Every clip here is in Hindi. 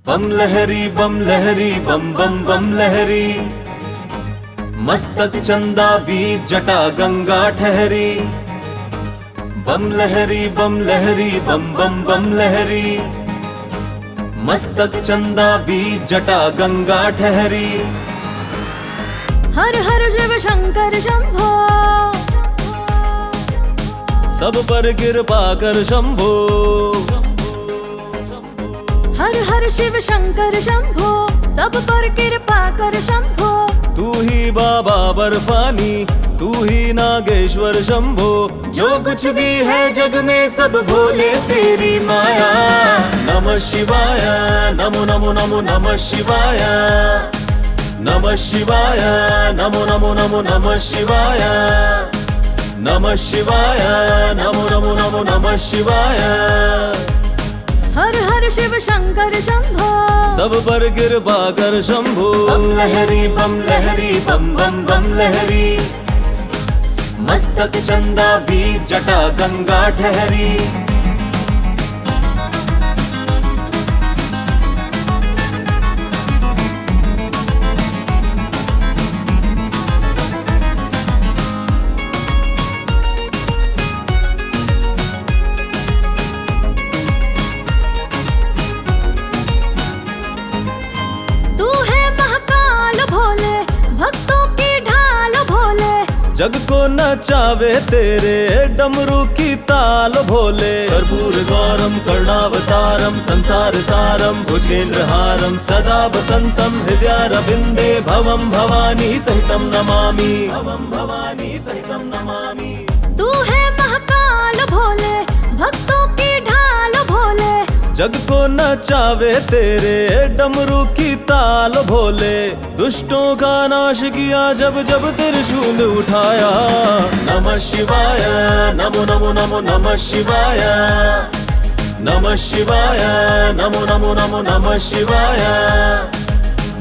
बम लहरी बम लहरी बम बम बम लहरी, मस्तक चंदा बीच जटा गंगा ठहरी। बम लहरी बम लहरी बम बम बम लहरी, मस्तक चंदा बीच जटा गंगा ठहरी। हर हर शिव शंकर शंभो, सब पर कृपा कर शंभो। हर हर शिव शंकर शंभो, सब पर कृपा कर शंभो। तू ही बाबा बर्फानी, तू ही नागेश्वर शंभो। जो कुछ भी है जग में सब भोले तेरी माया। नमः शिवाय नमो नमो नमो नमः शिवाय, नमः शिवाय नमो नमो नमो नमः शिवाय, नमः शिवाय नमो नमो नमो नमः शिवाय। हर हर शिव शंकर शंभो, सब पर कृपा कर शंभो। बम लहरी बम लहरी बम बम बम लहरी, मस्तक चंदा बीच जटा गंगा ठहरी। जग को नचावे तेरे डमरू की ताल भोले। कर्पूर गौरम करुणावतारम संसार सारम भुजगेंद्रहारम सदा वसंतम हृदयारविंदे भवम भवानी सहितम नमामि, भवम भवानी सहितम नमामि। तू है महाकाल भोले, भक्तों की ढाल भोले। जग को नचावे तेरे डमरू की ताल भोले। दुष्टों का नाश किया जब जब त्रिशूल उठाया। नमः शिवाय नमो नमो नमो नमः शिवाय, नमः शिवाय नमो नमो नमो नमः शिवाय,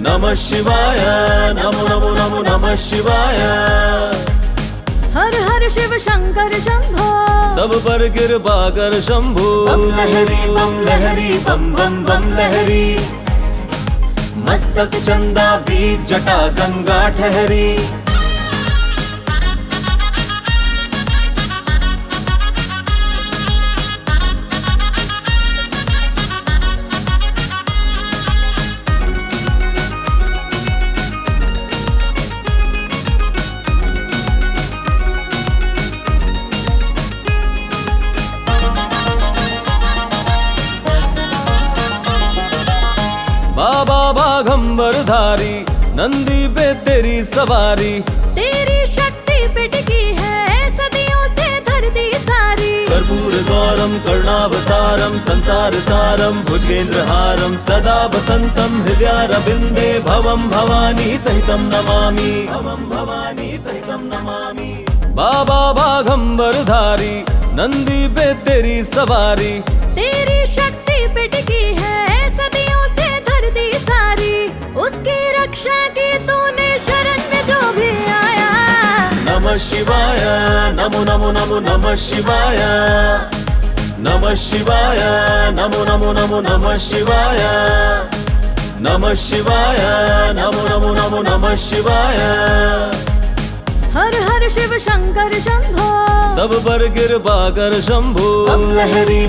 नमः शिवाय नमो नमो नमो नमः शिवाय। हर हर शिव शंकर शंभो, सब पर कृपा कर शंभो। बम लहरी बम बम बम लहरी, मस्तक चंदा बीच जटा गंगा ठहरी। बाबा बाघंबरधारी, नंदी पे तेरी सवारी। तेरी शक्ति पे टिकी है सदियों से धरती सारी। कर्पूर गौरम करुणावतारम संसार सारम भुजगेंद्रहारम सदा वसंतम हृदयारविंदे भवम भवानी सहितम नमामि, भवम भवानी सहितम नमामि। बाबा बाघंबरधारी, नंदी पे तेरी सवारी। तेरी शक्ति पे टिकी है सदियों से धरती सारी। उसकी रक्षा की तूने शरण में जो भी आया। नमः शिवाय नमो नमो नमो नमः शिवाय, नमः शिवाय नमो नमो नमो नमः शिवाय, नमः शिवाय नमो नमो नमो नमः शिवाय। हर हर शिव शंकर शंभो, सब पर कृपा कर शंभो। बम लहरी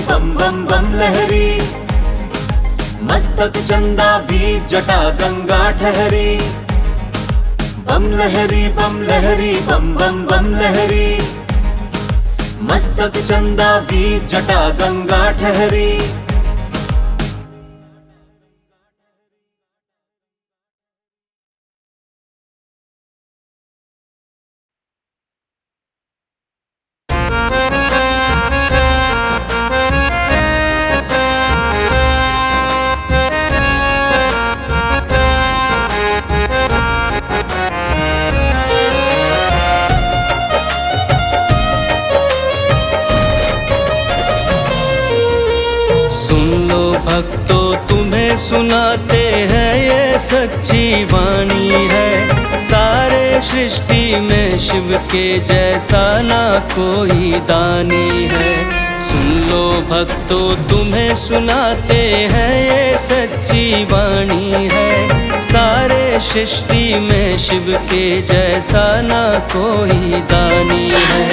बम बम बम लहरी, मस्तक चंदा बीच जटा गंगा ठहरी। बम लहरी बम बम बम लहरी, मस्तक चंदा बीच जटा गंगा ठहरी। भक्तों तुम्हें सुनाते हैं ये सच्ची वाणी है। सारे सृष्टि में शिव के जैसा ना कोई दानी है। सुन लो भक्तों तुम्हें सुनाते हैं ये सच्ची वाणी है। सारे सृष्टि में शिव के जैसा ना कोई दानी है।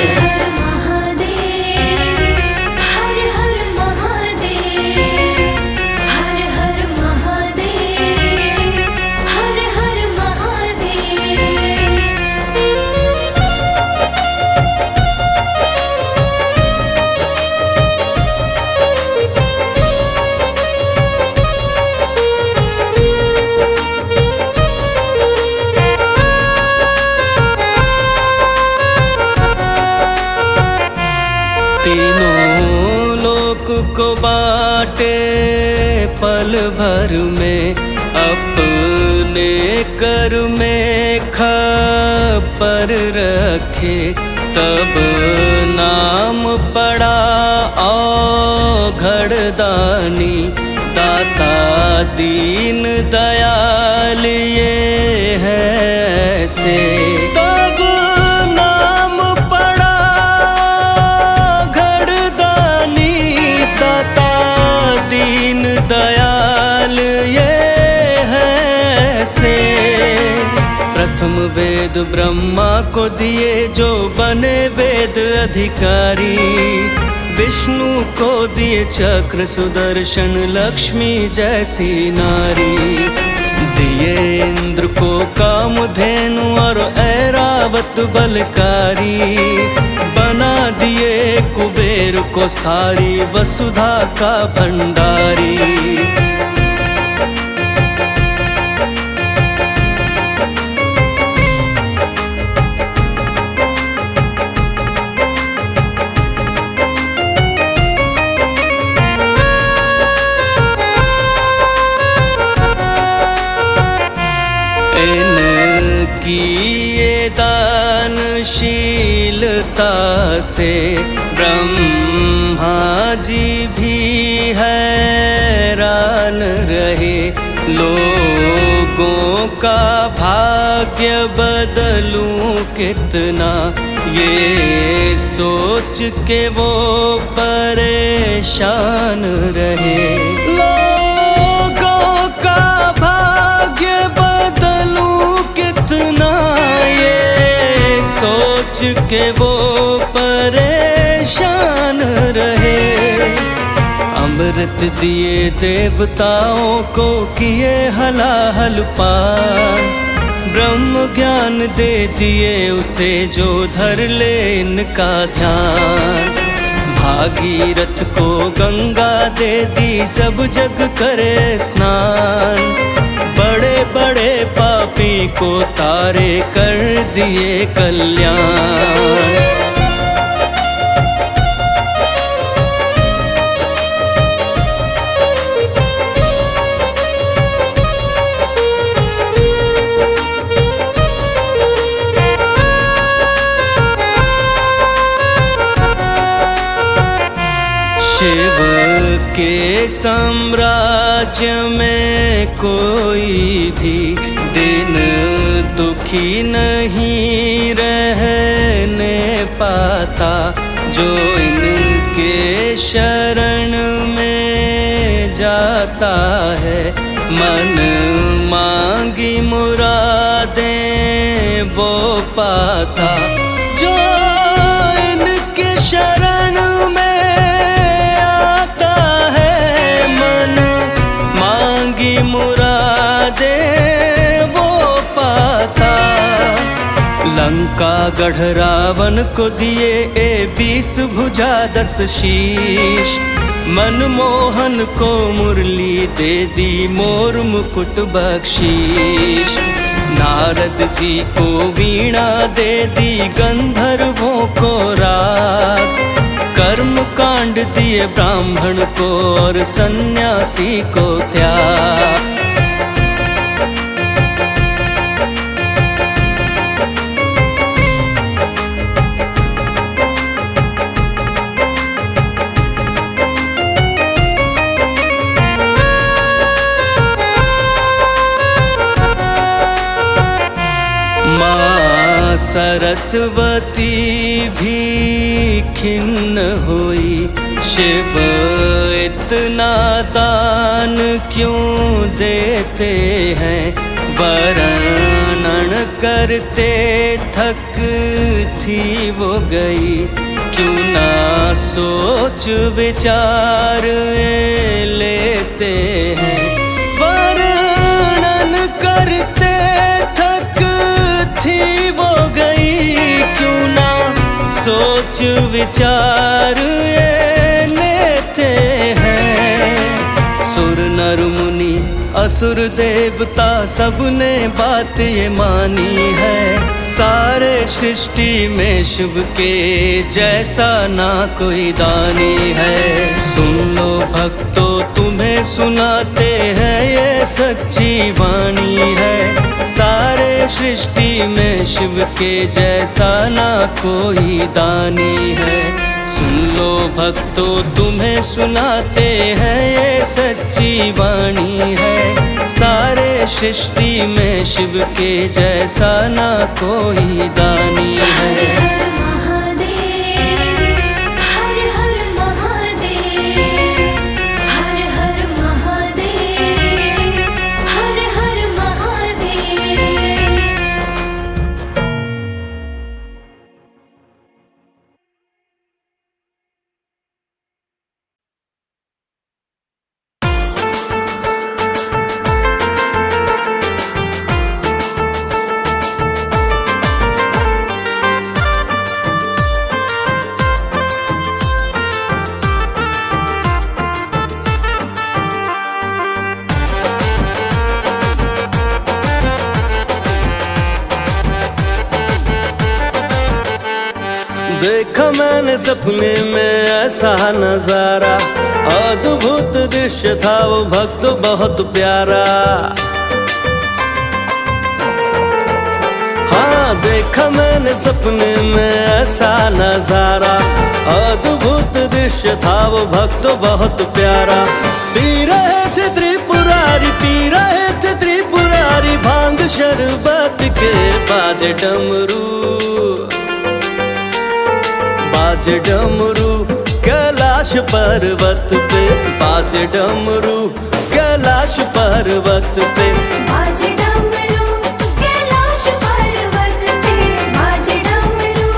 तीनों लोक को बाटे पल भर में, अपने कर में खपर रखे। तब नाम पड़ा औघड़दानी, दाता दीन दयाल ये है ऐसे। तब नाम पड़ा औघड़दानी, दाता दीन दयाल ये है ऐसे। प्रथम वेद ब्रह्मा को दिए जो बने वेद अधिकारी, विष्णु को दिए चक्र सुदर्शन लक्ष्मी जैसी नारी। दिए इंद्र को कामधेनु और ऐरावत बलकारी, बना दिए कुबेर को सारी वसुधा का भंडारी। की ये दानशीलता से ब्रह्मा जी भी हैरान रहे। लोगों का भाग्य बदलूं कितना, ये सोच के वो परेशान रहे। लोगों का भाग्य बदलूं कितना, ये सोच के वो परेशान रहे। अमृत दिए देवताओं को किए हलाहल पान, ब्रह्म ज्ञान दे दिए उसे जो धर ले इनका ध्यान। भागीरथ को गंगा दे दी सब जग करे स्नान, बड़े बड़े पापी को तारे कर दिए कल्याण। शिव के साम्राज्य में कोई भी दिन दुखी नहीं रहने पाता, जो इनके शरण में जाता है। मन मांगी मुरादें वो पाता, जो इनके शरण में मुरादे वो पाता। लंका गढ़ रावण को दिए 20 भुजा 10 शीश, मनमोहन को मुरली दे दी मोर मुकुट बख्शीश। नारद जी को वीणा दे दी गंधर्वों को राग, कर्म कांड दिए ब्राह्मण को और सन्यासी को त्याग। माँ सरस्वती भी खिन्न हुई, शिव इतना दान क्यों देते हैं, वर्णन करते थक थी वो गई, क्यों ना सोच विचार लेते हैं। वर्णन करते थक थी वो गई, क्यों ना सोच विचार लेते हैं। सुर नर मुनि असुर देवता सबने बात ये मानी है, सारे सृष्टि में शिव के जैसा ना कोई दानी है। सुन लो भक्तों तुम्हें सुनाते हैं ये सच्ची वाणी है, सारे सृष्टि में शिव के जैसा ना कोई दानी है। सुन लो भक्तों तुम्हें सुनाते हैं ये सच्ची वाणी है, सारे सृष्टि में शिव के जैसा ना कोई दानी है। देखा मैंने सपने में ऐसा नजारा, अद्भुत दृश्य था वो भक्त बहुत प्यारा। हाँ देखा मैंने सपने में ऐसा नजारा, अद्भुत दृश्य था वो भक्त बहुत प्यारा। पी रहे थे त्रिपुरारी, पी रहे थे त्रिपुरारी, भांग शरबत के बाजे डमरू, बाजे डमरू कैलाश पर्वत पे, बाजे डमरू कैलाश पर्वत पे, बाजे डमरू कैलाश पर्वत पे, बाजे डमरू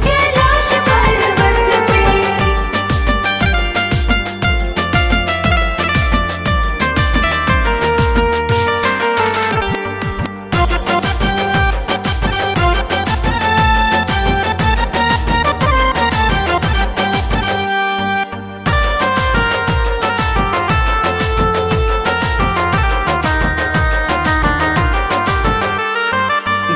कैलाश पर्वत पे।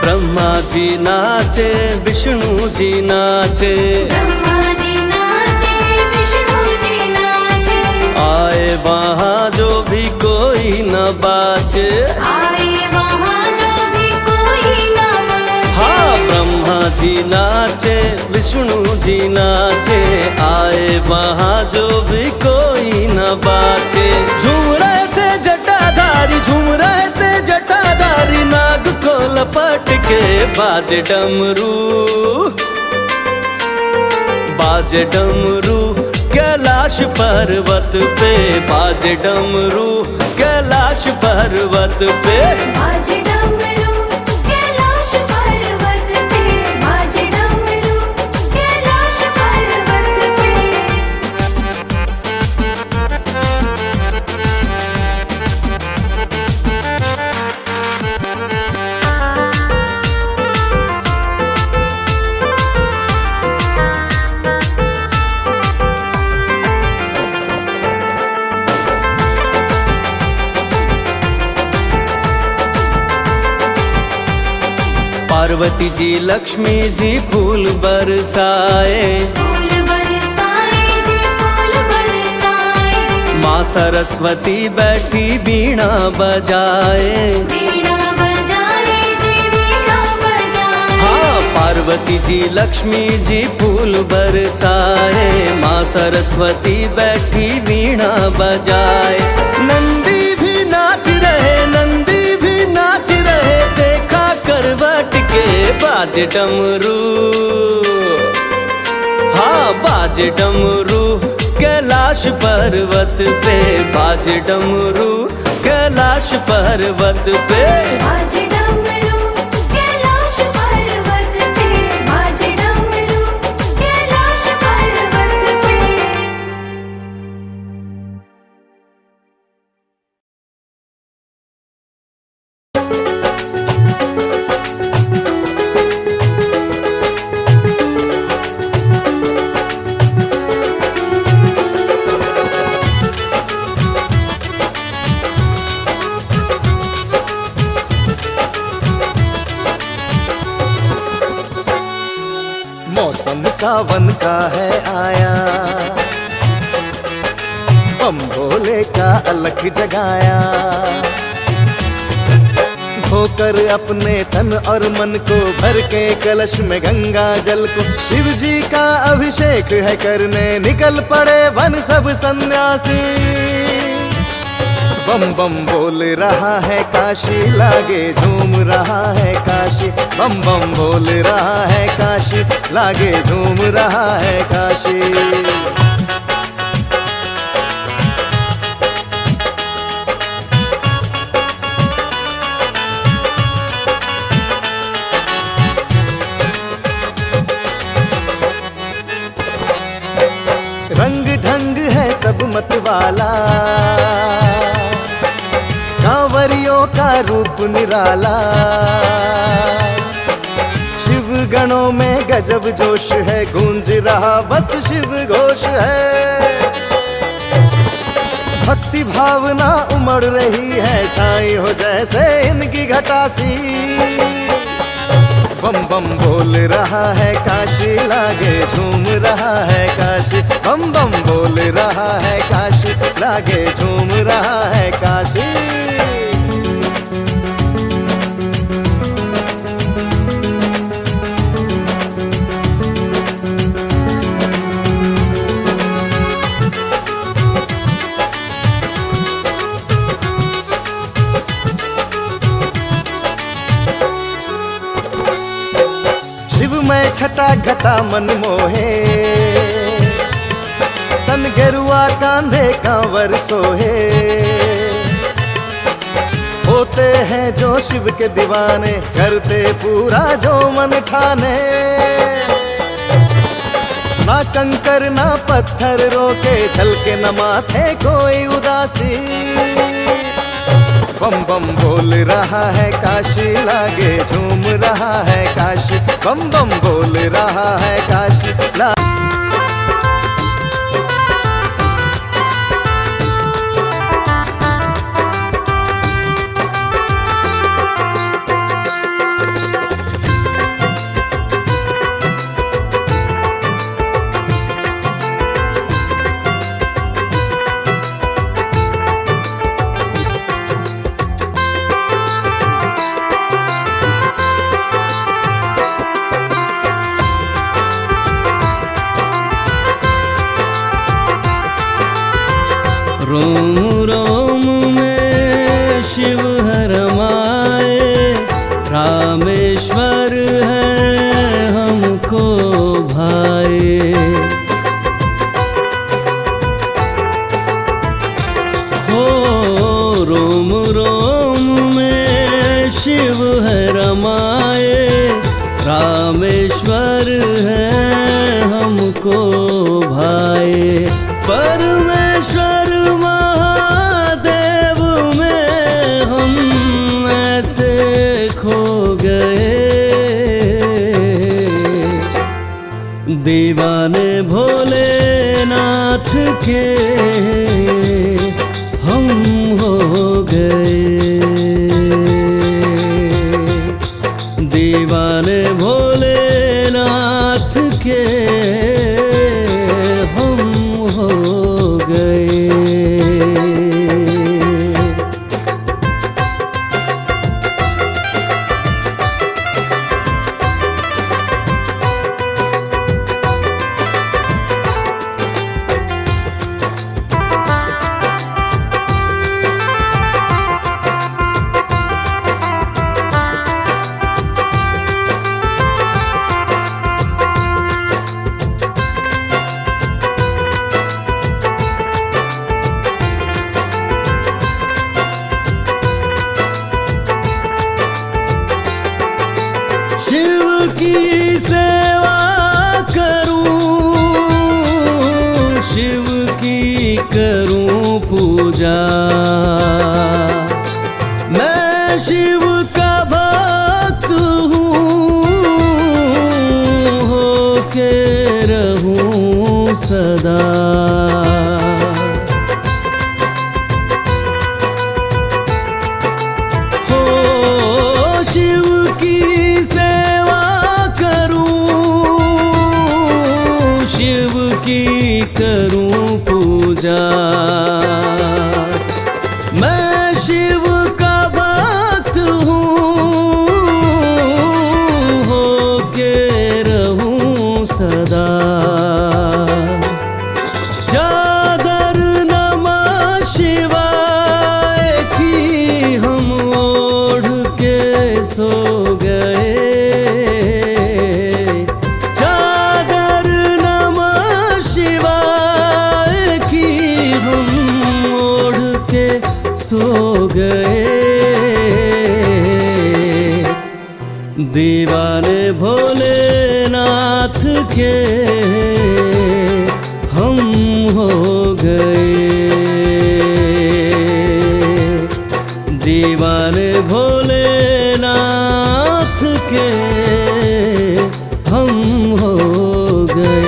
ब्रह्मा जी नाचे विष्णु जी नाचे, ब्रह्मा जी नाचे विष्णु जी नाचे, आए वहाँ जो भी कोई न बाचे, आए वहाँ जो भी कोई न बचे। हाँ ब्रह्मा जी नाचे विष्णु जी नाचे, आए वहाँ जो भी कोई न बाचे। झूम रहे थे जटाधारी, झूम रहे थे जटाधारी, नाग को लपट के बाजे डमरू, बाजे डमरू कैलाश पर्वत पे, बाजे डमरू कैलाश पर्वत पे, बाजे डमरू कैलाश पर्वत पे, बाजे डमरू कैलाश पर्वत पे। पार्वती जी लक्ष्मी जी फूल बरसाए, फूल बरसाए जी फूल बरसाए, माँ सरस्वती बैठी वीणा बजाए, वीणा बजाए जी वीणा बजाए। हाँ पार्वती जी लक्ष्मी जी फूल बरसाए, माँ सरस्वती बैठी वीणा बजाए। नंदी भी नाच रहे, नंदी भी नाच रहे, देखा करवट के बाजे डमरू, हाँ बाजे डमरू कैलाश कैलाश पर्वत पे बाजे डमरू, कैलाश पर्वत पे बाजे डमरू कैलाश पर्वत पे, बाजे डमरू कैलाश पर्वत पे। मौसम सावन का है आया, बम भोले का अलख जगाया। धोकर अपने तन और मन को भर के कलश में गंगा जल को शिव जी का अभिषेक है करने निकल पड़े वन सब सन्यासी। बम बम बोल रहा है काशी, लागे झूम रहा है काशी। बम बम बोल रहा है काशी, लागे झूम रहा है काशी। रंग ढंग है सब मत वाला, कांवरियों का रूप निराला। शिव गणों में गजब जोश है, गूंज रहा बस शिव घोष है। भक्ति भावना उमड़ रही है, छाई हो जैसे इनकी घटासी। बम बम बोल रहा है काशी, लागे झूम रहा है काशी। बम बम बोल रहा है काशी, लागे झूम रहा है काशी। मैं छटा घटा मन मोहे, तन गेरुआ कांधे कांवर सोहे। होते हैं जो शिव के दीवाने, करते पूरा जो मन ठाने। ना कंकर ना पत्थर रोके, झलके न माथे कोई उदासी। बम बम बोल रहा है काशी, लागे झूम रहा है काशी। बम बम बोल रहा है काशी रोम रोम में शिव हर माए, रामेश्वर है हमको भाए। हो रोम रोम में शिव है रमाए, रामेश्वर है हमको भाए। परमेश्वर महादेव में हम ऐसे खो गए, दीवाने भोलेनाथ के हम हो गए। दीवाने भोलेनाथ के हम हो गए। पूजा। मैं शिव का भक्त हूँ, होके रहूं सदा। हो शिव की सेवा करूं, शिव की करूं पूजा। मैं शिव का भक्त हूँ, होके रहूं सदा। चादर नमः शिवाय की हम ओढ़ के सो गए। चादर नमः शिवाय की हम ओढ़ के सो गए। दीवाने भोलेनाथ के हम हो गए। दीवाने भोलेनाथ के हम हो गए।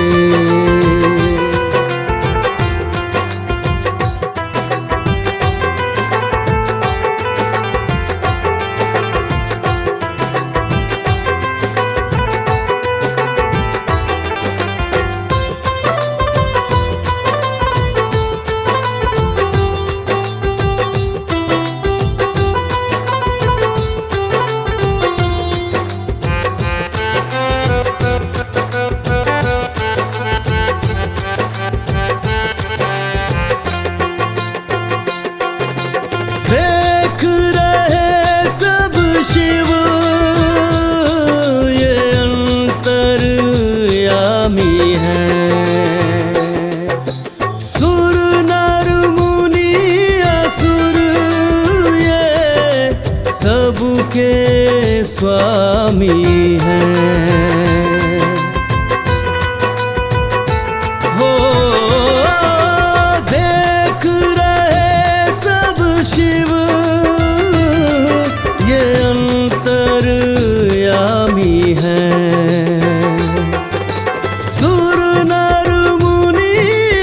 देख रहे सब शिव ये अंतर्यामी है। सुर नर मुनि असुर ये सबके स्वामी हैं। हो देख रहे सब शिव ये अंतर्यामी हैं। सुर नर मुनि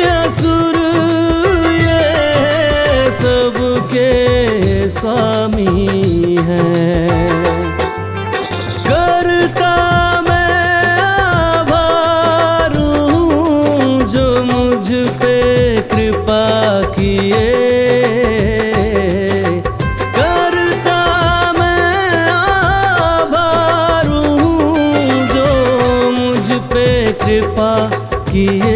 असुर ये सबके स्वामी हैं। करता मैं आभार हूँ जो मुझ पे कृपा किए। करता मैं आभार हूँ जो मुझ पे कृपा किए।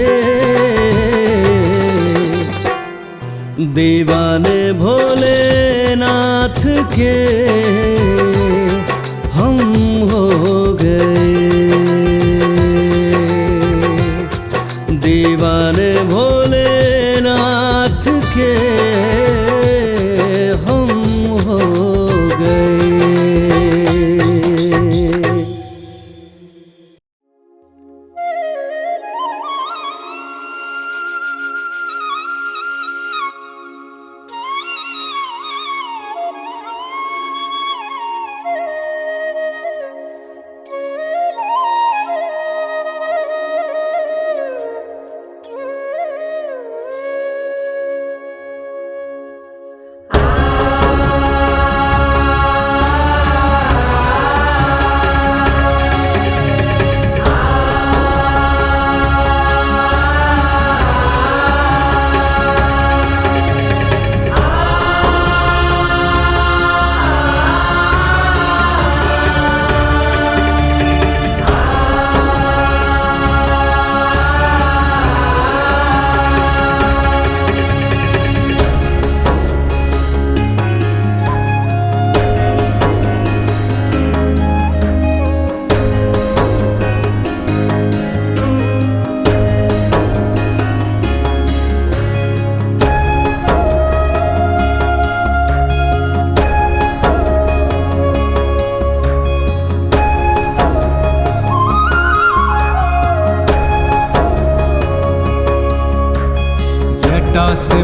दीवाने भोलेनाथ के हम हो गए। दीवाने भोलेनाथ के हम हो गए।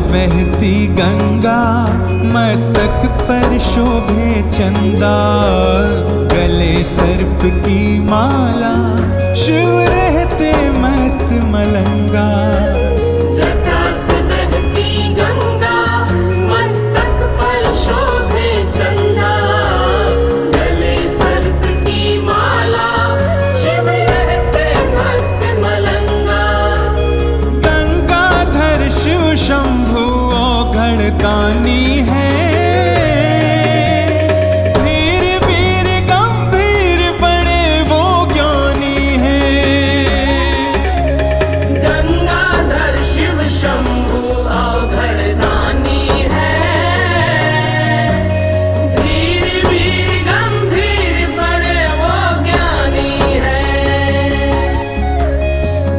बहती गंगा, मस्तक पर शोभे चंदा, गले सर्प की माला, शिव रहते मस्त मलंगा। जटा से बहती गंगा, मस्तक पर शोभे चंदा, गले सर्प की माला, शिव रहते मस्त मलंगा। गंगाधर शिव शंभु औघड़ दानी है, धीर वीर गंभीर बड़े वो ज्ञानी है। गंगाधर शिव शंभु औघड़ दानी है, धीर वीर गंभीर बड़े वो ज्ञानी है।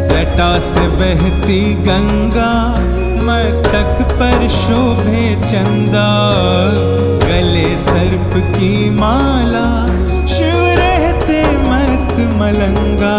जटा से बहती गंगा, मस्तक पर शोभे चंदा, गले सर्प की माला, शिव रहते मस्त मलंगा।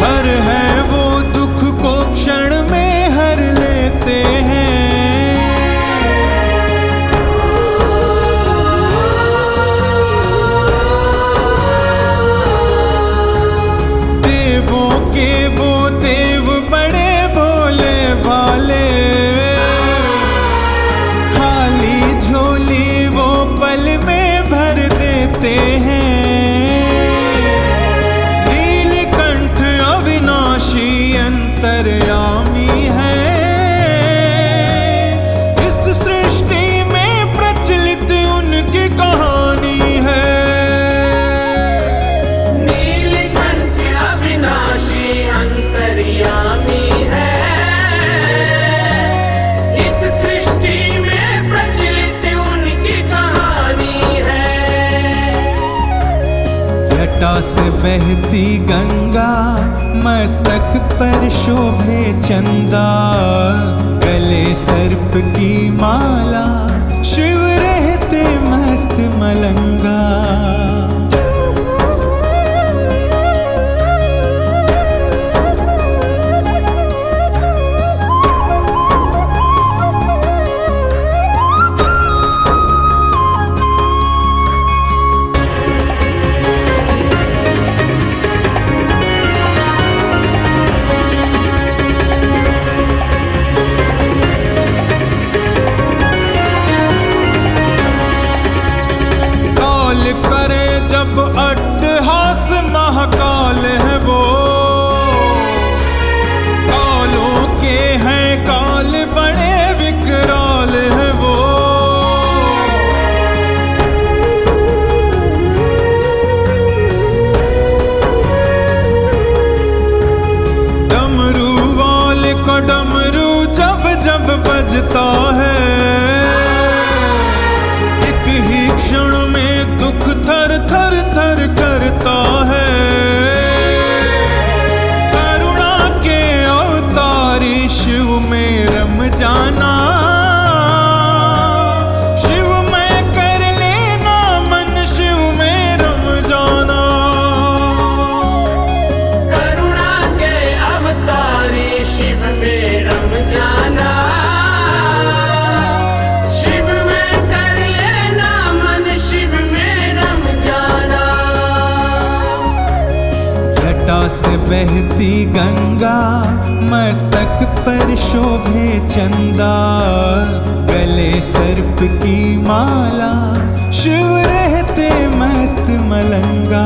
हर है वो दुख को क्षण में हर लेते हैं। देवों के वो देव बड़े भोले भाले, खाली झोली वो पल में भर देते हैं। अंतर्यामी है, इस सृष्टि में प्रचलित उनकी कहानी है। नीलकंठ अविनाशी अंतर्यामी है, इस सृष्टि में प्रचलित उनकी कहानी है। जटा से बहती गंगा, मस्तक पर शोभे चंदा, गले सर्प की माला, शिव रहते मस्त मलंगा। करे जब अट्टहास महाकाल है वो, कालों के हैं काल बड़े विकराल है वो। डमरू वाले को डमरू जब जब बजता है, एक ही क्षण में दुख थर थर थर करता है। करुणा के अवतारी शिव में रम जाना, शिव में कर लेना मन, शिव में रम जाना। करुणा के अवतारी शिव में रम जाना, से बहती गंगा, मस्तक पर शोभे चंदा, गले सर्प की माला, शिव रहते मस्त मलंगा।